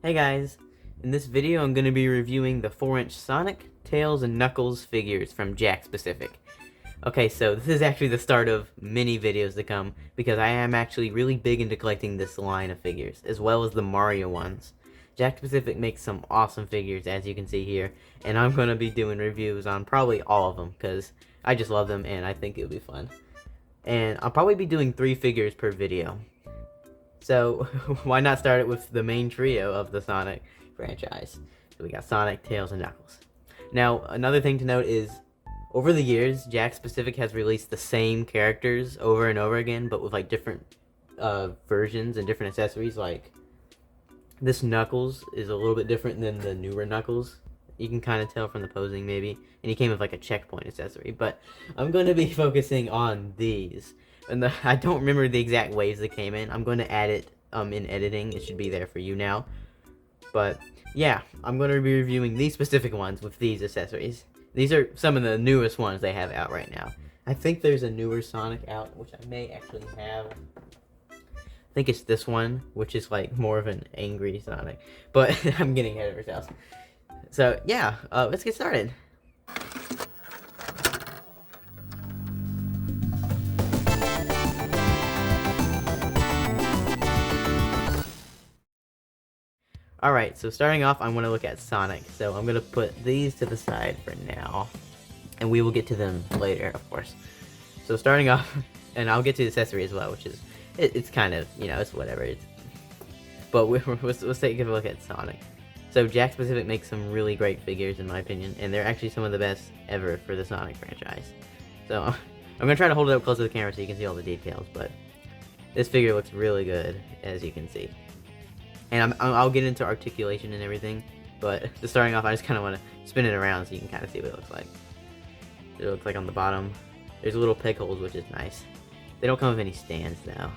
Hey guys, in this video I'm going to be reviewing the 4-inch Sonic, Tails, and Knuckles figures from Jakks Pacific. Okay, so this is actually the start of many videos to come, because I am actually really big into collecting this line of figures, as well as the Mario ones. Jakks Pacific makes some awesome figures, as you can see here, and I'm going to be doing reviews on probably all of them, because I just love them and I think it would be fun. And I'll probably be doing 3 figures per video. So, why not start it with the main trio of the Sonic franchise? So we got Sonic, Tails, and Knuckles. Now, another thing to note is, over the years, Jakks Pacific has released the same characters over and over again, but with like different versions and different accessories. Like, this Knuckles is a little bit different than the newer Knuckles. You can kind of tell from the posing, maybe. And he came with like a checkpoint accessory. But I'm going to be focusing on these. And I don't remember the exact ways they came in. I'm going to add it in editing. It should be there for you now. But yeah, I'm going to be reviewing these specific ones with these accessories. These are some of the newest ones they have out right now. I think there's a newer Sonic out, which I may actually have. I think it's this one, which is like more of an angry Sonic. But I'm getting ahead of ourselves. So yeah, let's get started. Alright, so starting off, I'm going to look at Sonic. So I'm going to put these to the side for now. And we will get to them later, of course. So starting off, and I'll get to the accessory as well, which is, it's kind of, you know, it's whatever. But let's take a look at Sonic. So Jakks Pacific makes some really great figures, in my opinion. And they're actually some of the best ever for the Sonic franchise. So I'm going to try to hold it up close to the camera so you can see all the details. But this figure looks really good, as you can see. And I'll get into articulation and everything, but just starting off, I just kind of want to spin it around so you can kind of see what it looks like. It looks like on the bottom, there's little peg holes, which is nice. They don't come with any stands, though.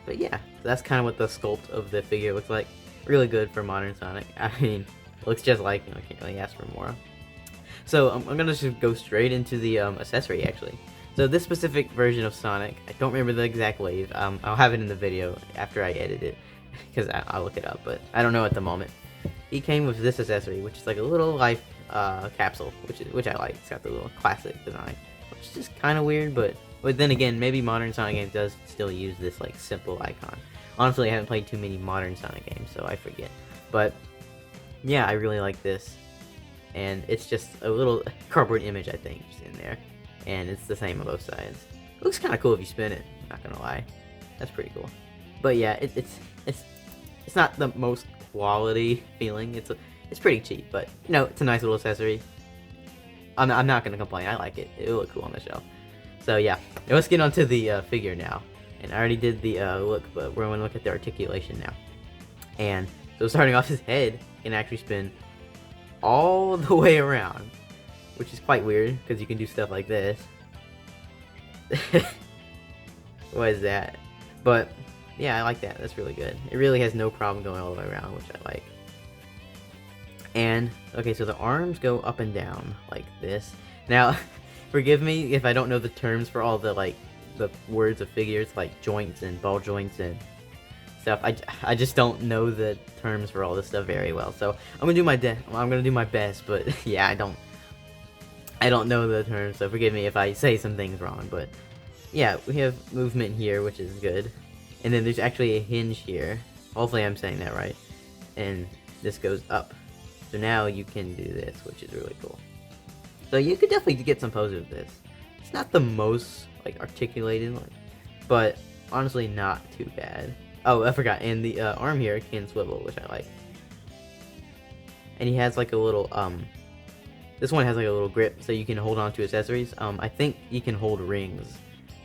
But yeah, so that's kind of what the sculpt of the figure looks like. Really good for modern Sonic. I mean, it looks just like, you know, I can't really ask for more. So I'm going to just go straight into the accessory, actually. So this specific version of Sonic, I don't remember the exact wave. I'll have it in the video after I edit it, because I'll look it up, but I don't know at the moment. He came with this accessory, which is like a little life capsule, which I like. It's got the little classic design, which is just kind of weird, but then again, maybe modern Sonic games does still use this like simple icon. Honestly, I haven't played too many modern Sonic games, so I forget. But yeah, I really like this, and it's just a little cardboard image, I think, just in there. And it's the same on both sides. It looks kind of cool if you spin it, not gonna lie. That's pretty cool. But yeah, it's not the most quality feeling. It's pretty cheap, but you know, it's a nice little accessory. I'm not gonna complain. I like it. It'll look cool on the shelf. So yeah, let's get onto the figure now. And I already did the look, but we're gonna look at the articulation now. And so starting off, his head can actually spin all the way around, which is quite weird, because you can do stuff like this. What is that? But, yeah, I like that. That's really good. It really has no problem going all the way around, which I like. And, okay, so the arms go up and down, like this. Now, forgive me if I don't know the terms for all the, like, the words of figures, like joints and ball joints and stuff. I just don't know the terms for all this stuff very well. So, I'm gonna do my best, but, yeah, I don't know the terms, so forgive me if I say some things wrong, but yeah, we have movement here, which is good. And then there's actually a hinge here. Hopefully I'm saying that right. And this goes up. So now you can do this, which is really cool. So you could definitely get some poses with this. It's not the most, like, articulated, but honestly not too bad. Oh, I forgot, and the arm here can swivel, which I like. And he has like a little, this one has like a little grip, so you can hold on to accessories. I think you can hold rings.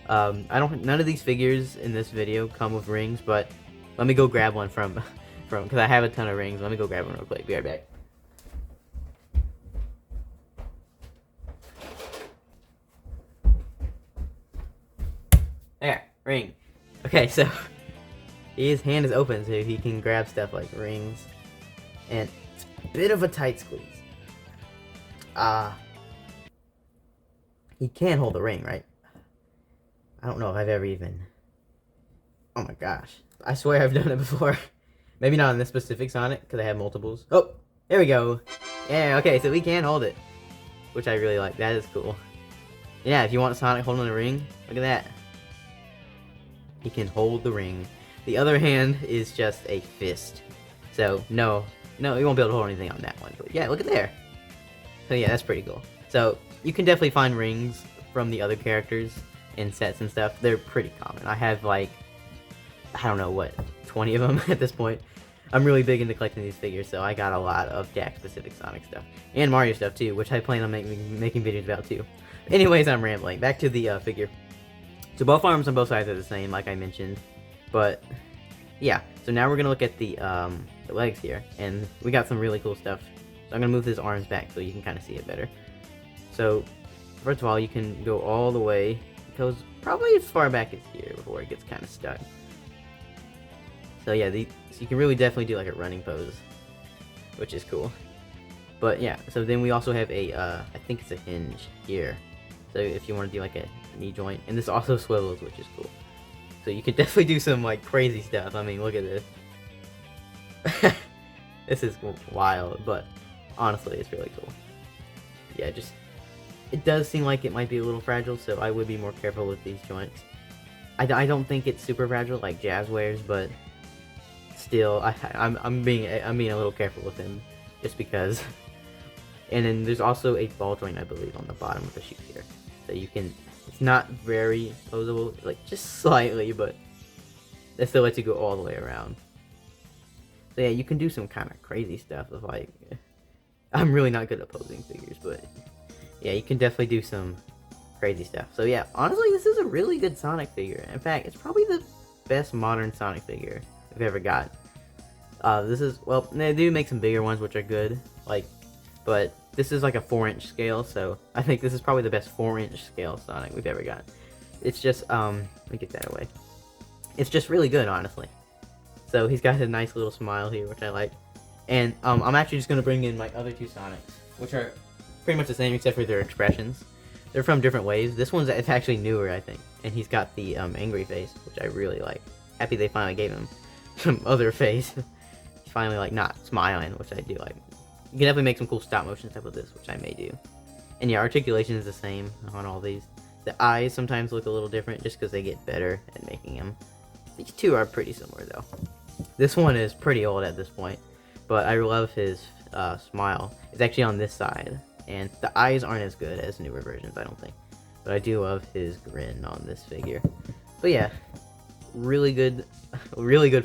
None of these figures in this video come with rings, but let me go grab one because I have a ton of rings. Let me go grab one real quick. Be right back. There, ring. Okay, so his hand is open, so he can grab stuff like rings, and it's a bit of a tight squeeze. He can hold the ring, right? I don't know if I've ever even... Oh my gosh. I swear I've done it before. Maybe not on this specific Sonic, because I have multiples. Oh, there we go. Yeah, okay, so we can hold it, which I really like. That is cool. Yeah, if you want Sonic holding the ring, look at that. He can hold the ring. The other hand is just a fist. So, no, you won't be able to hold anything on that one. But yeah, look at there. So yeah, that's pretty cool. So, you can definitely find rings from the other characters in sets and stuff. They're pretty common. I have like, I don't know what, 20 of them at this point. I'm really big into collecting these figures, so I got a lot of Jakks Pacific Sonic stuff. And Mario stuff too, which I plan on making videos about too. Anyways, I'm rambling. Back to the figure. So both arms on both sides are the same, like I mentioned. But, yeah. So now we're going to look at the legs here. And we got some really cool stuff. So I'm going to move his arms back so you can kind of see it better. So, first of all, you can go all the way. It goes probably as far back as here before it gets kind of stuck. So yeah, so you can really definitely do like a running pose, which is cool. But yeah, so then we also have a, I think it's a hinge here. So if you want to do like a knee joint, and this also swivels, which is cool. So you could definitely do some like crazy stuff. I mean, look at this. This is wild, but honestly, it's really cool. Yeah, it does seem like it might be a little fragile, so I would be more careful with these joints. I don't think it's super fragile like Jazz wears, but still, I'm being a little careful with him, just because. And then there's also a ball joint, I believe, on the bottom of the shoe here, so you can. It's not very posable, like just slightly, but that still lets you go all the way around. So yeah, you can do some kind of crazy stuff with like. I'm really not good at posing figures, but yeah, you can definitely do some crazy stuff. So yeah, honestly, this is a really good Sonic figure. In fact, it's probably the best modern Sonic figure I've ever got. This is, well, they do make some bigger ones, which are good, like, but this is like a 4-inch scale, so I think this is probably the best 4-inch scale Sonic we've ever got. It's just, let me get that away. It's just really good, honestly. So he's got a nice little smile here, which I like. And I'm actually just going to bring in my other two Sonics, which are pretty much the same except for their expressions. They're from different waves. This one's it's actually newer, I think, and he's got the angry face, which I really like. Happy they finally gave him some other face. He's finally like not smiling, which I do like. You can definitely make some cool stop motion stuff with this, which I may do. And yeah, articulation is the same on all these. The eyes sometimes look a little different just because they get better at making them. These two are pretty similar though. This one is pretty old at this point, but I love his smile. It's actually on this side, and the eyes aren't as good as newer versions, I don't think. But I do love his grin on this figure. But yeah, really good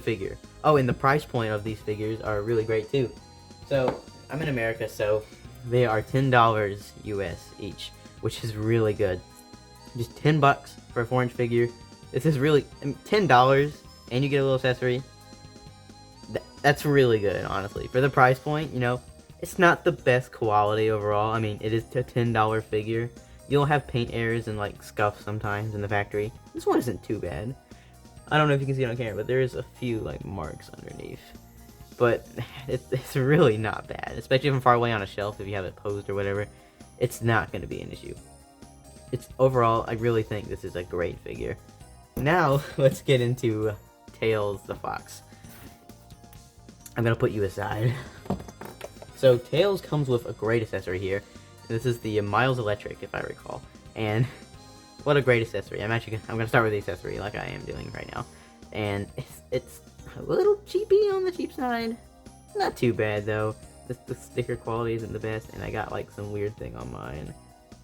figure. Oh, and the price point of these figures are really great too. So I'm in America, so they are $10 US each, which is really good. Just $10 for a 4-inch figure. This is really $10, and you get a little accessory. That's really good, honestly. For the price point, you know, it's not the best quality overall. I mean, it is a $10 figure. You'll have paint errors and like scuffs sometimes in the factory. This one isn't too bad. I don't know if you can see it on camera, but there is a few like marks underneath. But it's really not bad, especially from far away on a shelf if you have it posed or whatever. It's not going to be an issue. It's overall, I really think this is a great figure. Now, let's get into Tails the Fox. I'm going to put you aside. So, Tails comes with a great accessory here. This is the Miles Electric, if I recall. And what a great accessory. I'm going to start with the accessory like I am doing right now. And it's a little cheapy on the cheap side. Not too bad though. The sticker quality isn't the best, and I got like some weird thing on mine.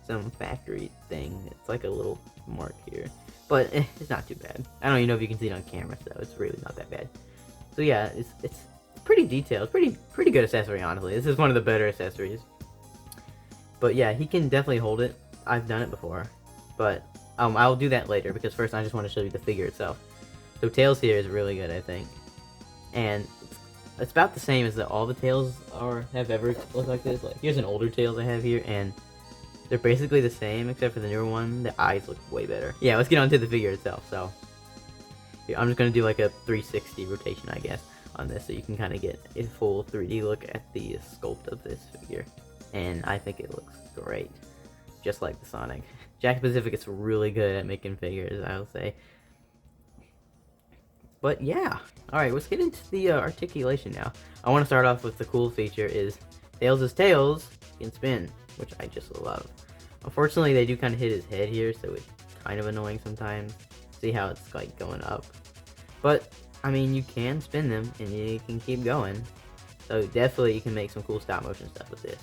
Some factory thing. It's like a little mark here. But it's not too bad. I don't even know if you can see it on camera, so it's really not that bad. So yeah, it's pretty detailed. Pretty good accessory, honestly. This is one of the better accessories. But yeah, he can definitely hold it. I've done it before. But I'll do that later, because first I just want to show you the figure itself. So Tails here is really good, I think. And it's about the same as all the Tails have ever looked like this. Like, here's an older Tails I have here, and they're basically the same, except for the newer one. The eyes look way better. Yeah, let's get on to the figure itself. So, here, I'm just going to do like a 360 rotation, I guess, on this, so you can kind of get a full 3D look at the sculpt of this figure. And I think it looks great, just like the Sonic. Jakks Pacific is really good at making figures, I'll say. But yeah, Alright, let's get into the articulation now. I want to start off with the cool feature is tails can spin, which I just love. Unfortunately, they do kind of hit his head here, so it's kind of annoying sometimes. See how it's like going up. But, I mean, you can spin them, and you can keep going. So definitely you can make some cool stop motion stuff with this.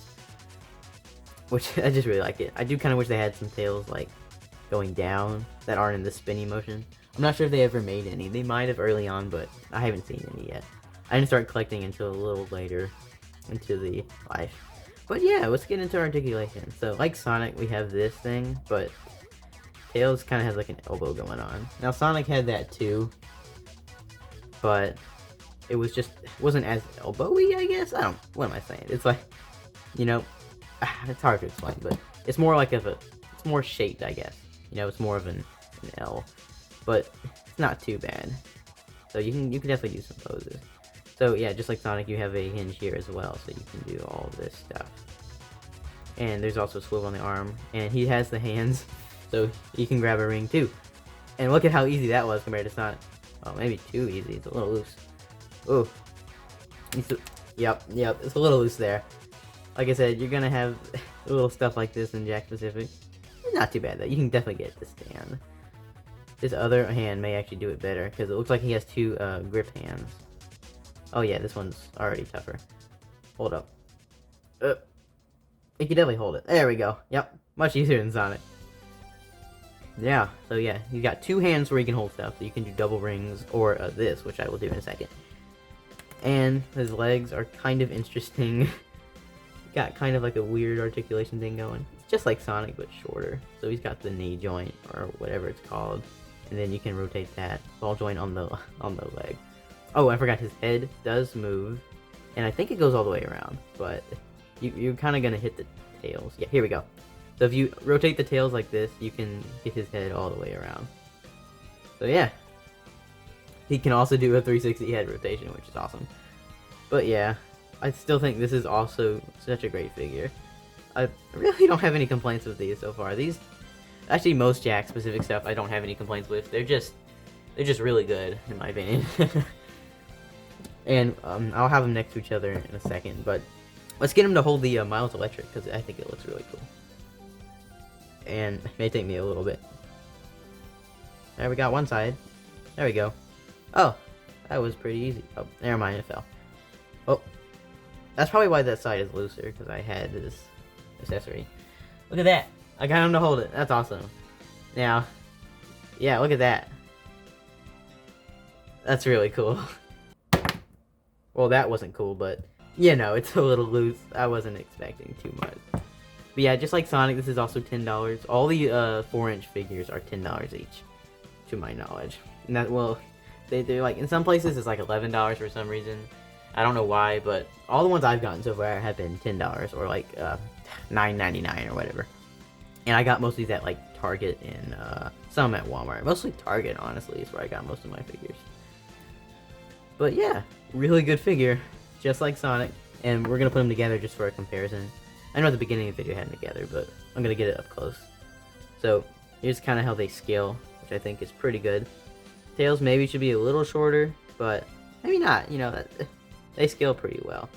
Which, I just really like it. I do kind of wish they had some tails, like, going down that aren't in the spinning motion. I'm not sure if they ever made any. They might have early on, but I haven't seen any yet. I didn't start collecting until a little later into the life. But yeah, let's get into articulation. So, like Sonic, we have this thing, but Tails kind of has like an elbow going on. Now, Sonic had that too, but it wasn't as elbowy, I guess? What am I saying? It's like, you know, it's hard to explain, but it's more like it's more shaped, I guess. You know, it's more of an L, but it's not too bad. So you can definitely do some poses. So yeah, just like Sonic, you have a hinge here as well, so you can do all this stuff. And there's also a swivel on the arm, and he has the hands, so you can grab a ring too. And look at how easy that was compared to Sonic. Oh, maybe too easy. It's a little loose. Ooh. Yep, it's a little loose there. Like I said, you're gonna have little stuff like this in Jakks Pacific. It's not too bad though. You can definitely get this stand. This other hand may actually do it better, because it looks like he has two grip hands. Oh yeah, this one's already tougher. Hold up. You can definitely hold it. There we go. Yep, much easier than Sonic. Yeah, so yeah, you got two hands where you can hold stuff. So you can do double rings, or this, which I will do in a second. And his legs are kind of interesting. Got kind of like a weird articulation thing going. It's just like Sonic, but shorter. So he's got the knee joint, or whatever it's called. And then you can rotate that ball joint on the leg. Oh, I forgot his head does move, and I think it goes all the way around, but you're kind of going to hit the tails. Yeah, here we go. So if you rotate the tails like this, you can get his head all the way around. So yeah. He can also do a 360 head rotation, which is awesome. But yeah, I still think this is also such a great figure. I really don't have any complaints with these so far. These, actually most Jakks Pacific stuff I don't have any complaints with. They're just really good, in my opinion. And I'll have them next to each other in a second, but let's get him to hold the Miles Electric, because I think it looks really cool. And it may take me a little bit. There, we got one side. There we go. Oh, that was pretty easy. Oh, never mind, it fell. Oh, that's probably why that side is looser, because I had this accessory. Look at that. I got him to hold it. That's awesome. Now, yeah, look at that. That's really cool. Well, that wasn't cool, but, you know, it's a little loose. I wasn't expecting too much. But yeah, just like Sonic, this is also $10. All the 4-inch figures are $10 each, to my knowledge. And that, well, they're like, in some places it's like $11 for some reason. I don't know why, but all the ones I've gotten so far have been $10, or like $9.99 or whatever. And I got most of these at like Target and some at Walmart. Mostly Target, honestly, is where I got most of my figures. But yeah, really good figure, just like Sonic. And we're going to put them together just for a comparison. I know at the beginning of the video I had them together, but I'm going to get it up close. So, here's kind of how they scale, which I think is pretty good. Tails maybe should be a little shorter, but maybe not. You know, they scale pretty well.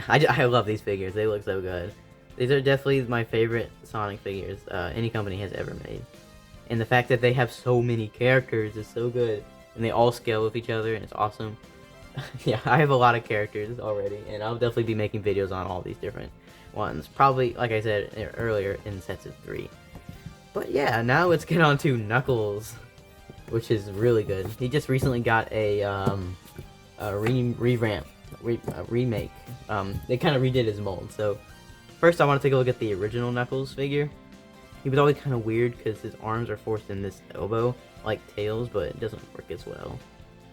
I love these figures. They look so good. These are definitely my favorite Sonic figures any company has ever made. And the fact that they have so many characters is so good. And they all scale with each other, and it's awesome. Yeah, I have a lot of characters already, and I'll definitely be making videos on all these different ones. Probably, like I said earlier, in sets of 3. But yeah, now let's get on to Knuckles, which is really good. He just recently got a remake. They kind of redid his mold. So first I want to take a look at the original Knuckles figure. He was always kind of weird because his arms are forced in this elbow, like Tails, but it doesn't work as well.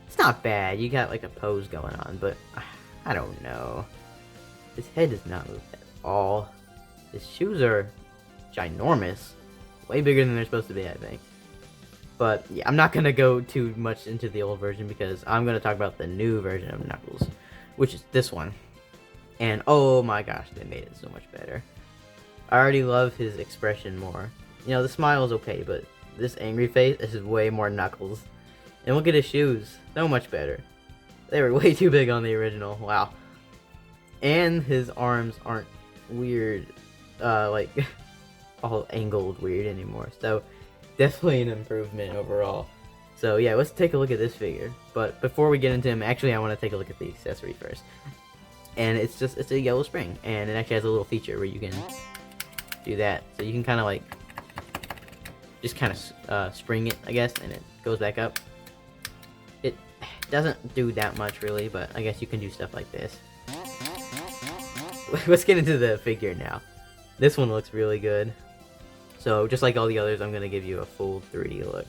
It's not bad. You got like a pose going on, but I don't know. His head does not move at all. His shoes are ginormous. Way bigger than they're supposed to be, I think. But yeah, I'm not going to go too much into the old version because I'm going to talk about the new version of Knuckles, which is this one. And oh my gosh, they made it so much better. I already love his expression more. You know, the smile is okay, but this angry face is way more Knuckles. And look at his shoes. So much better. They were way too big on the original. Wow. And his arms aren't weird, like, all angled weird anymore. So, definitely an improvement overall. So, yeah, let's take a look at this figure. But before we get into him, actually, I want to take a look at the accessory first. And it's a yellow spring. And it actually has a little feature where you can do that. So you can kind of, like, just kind of spring it, I guess, and it goes back up. It doesn't do that much, really, but I guess you can do stuff like this. Let's get into the figure now. This one looks really good. So, just like all the others, I'm going to give you a full 3D look.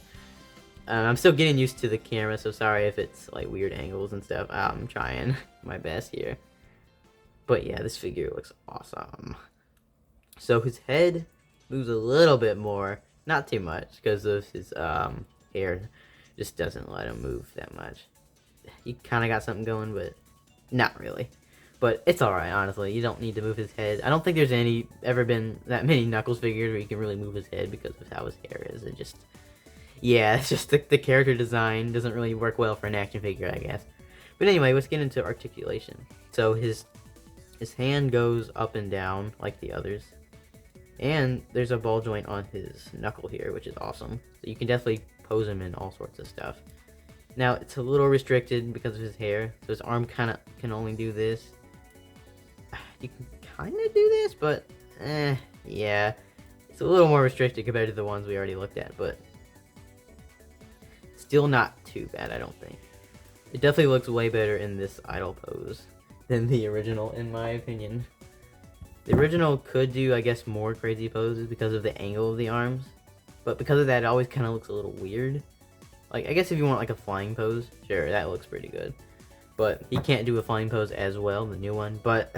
I'm still getting used to the camera, so sorry if it's, like, weird angles and stuff. I'm trying my best here. But yeah, this figure looks awesome. So, his head moves a little bit more. Not too much, because of his hair just doesn't let him move that much. He kind of got something going, but not really. But it's alright, honestly. You don't need to move his head. I don't think there's ever been that many Knuckles figures where you can really move his head because of how his hair is. It just, yeah, it's just the character design doesn't really work well for an action figure, I guess. But anyway, let's get into articulation. So his hand goes up and down like the others. And there's a ball joint on his knuckle here, which is awesome. So you can definitely pose him in all sorts of stuff. Now, it's a little restricted because of his hair. So his arm kind of can only do this. You can kind of do this, but, yeah. It's a little more restricted compared to the ones we already looked at, but still not too bad, I don't think. It definitely looks way better in this idle pose than the original, in my opinion. The original could do, I guess, more crazy poses because of the angle of the arms. But because of that, it always kind of looks a little weird. Like, I guess if you want, like, a flying pose, sure, that looks pretty good. But he can't do a flying pose as well, the new one. But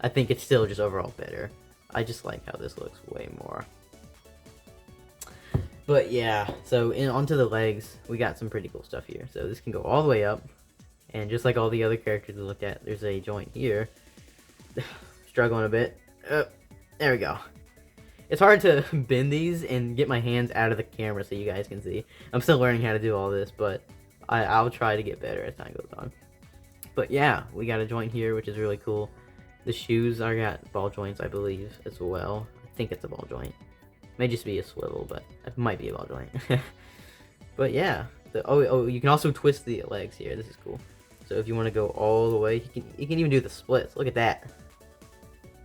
I think it's still just overall better. I just like how this looks way more. But yeah, so onto the legs, we got some pretty cool stuff here. So this can go all the way up. And just like all the other characters we looked at, there's a joint here. Struggling a bit. There we go. It's hard to bend these and get my hands out of the camera so you guys can see. I'm still learning how to do all this, but I'll try to get better as time goes on. But yeah, we got a joint here, which is really cool. The shoes are got ball joints, I believe, as well. I think it's a ball joint. May just be a swivel, but it might be a ball joint. But yeah, oh, you can also twist the legs here. This is cool. So if you want to go all the way, you can even do the splits. Look at that.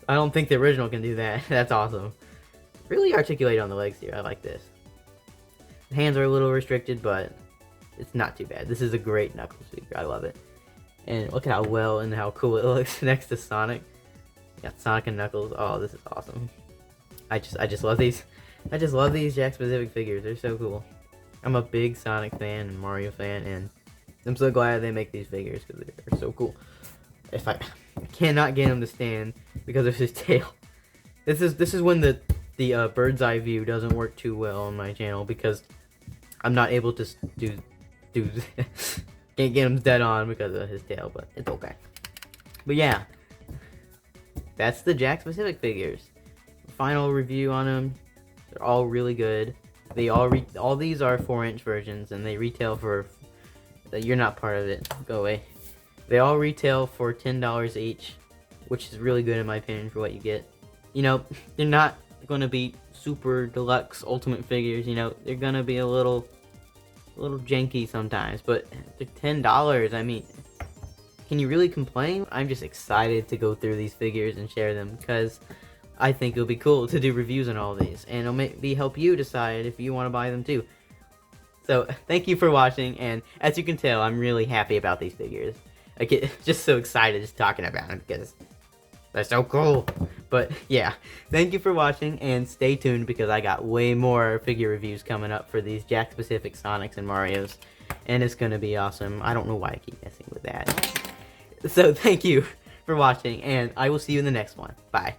I don't think the original can do that. That's awesome. Really articulate on the legs here. I like this. The hands are a little restricted, but it's not too bad. This is a great Knuckles figure. I love it. And look at how well and how cool it looks next to Sonic. Got Sonic and Knuckles. Oh, this is awesome. I just love these. I just love these Jakks Pacific figures. They're so cool. I'm a big Sonic fan and Mario fan, and I'm so glad they make these figures because they're so cool. If I cannot get him to stand because of his tail. This is when the bird's eye view doesn't work too well on my channel because I'm not able to do can't get him dead on because of his tail, but it's okay. But yeah, that's the Jakks Pacific figures. Final review on them. They're all really good. They all these are 4-inch versions, and they retail for. You're not part of it. Go away. They all retail for $10 each, which is really good in my opinion for what you get. You know, they're not gonna be super deluxe ultimate figures. You know, they're gonna be a little janky sometimes, but they're $10. I mean, can you really complain? I'm just excited to go through these figures and share them because I think it'll be cool to do reviews on all these, and it'll maybe help you decide if you want to buy them too. So thank you for watching, and as you can tell, I'm really happy about these figures. I get just so excited just talking about them because they're so cool. But yeah, thank you for watching, and stay tuned because I got way more figure reviews coming up for these Jakks Pacific Sonics and Marios, and it's gonna be awesome. I don't know why I keep messing with that. So thank you for watching, and I will see you in the next one. Bye.